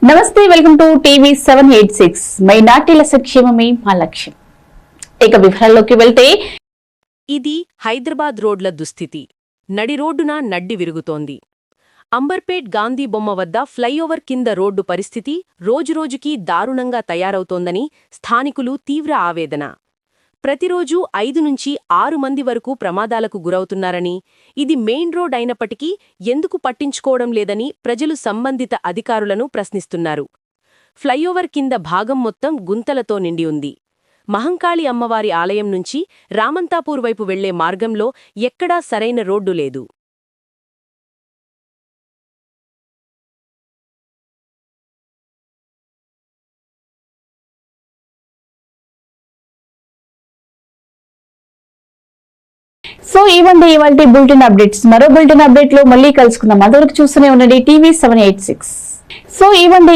నమస్తే, welcome to TV 786. మైనార్టీల సంక్షేమమే మా లక్ష్యం. ఇక వివరాల్లోకి వెళ్తే, ఇది హైదరాబాద్ రోడ్ల దుస్థితి. నడి రోడ్డున నడ్డి విరుగుతోంది. అంబర్పేట్ గాంధీ బొమ్మ వద్ద ఫ్లైఓవర్ కింద రోడ్డు పరిస్థితి రోజురోజుకీ దారుణంగా తయారవుతోందని స్థానికులు తీవ్ర ఆవేదన. ప్రతిరోజూ 5 నుంచి 6 మంది వరకు ప్రమాదాలకు గురవుతున్నారని, ఇది మెయిన్ రోడ్ అయినప్పటికీ ఎందుకు పట్టించుకోవడం లేదని ప్రజలు సంబంధిత అధికారులను ప్రశ్నిస్తున్నారు. ఫ్లైఓవర్ కింద భాగం మొత్తం గుంతలతో నిండి ఉంది. మహంకాళి అమ్మవారి ఆలయం నుంచి రామంతాపూర్ వైపు వెళ్లే మార్గంలో ఎక్కడా సరైన రోడ్డు లేదు. సో ఇవ్వండి ఇవాళ బులెటిన్ అప్డేట్స్. మరో బులెటిన్ అప్డేట్ లో మళ్ళీ కలుసుకుందాం. అంతవరకు చూస్తూనే ఉండండి టీవీ 786. సో ఇవ్వండి.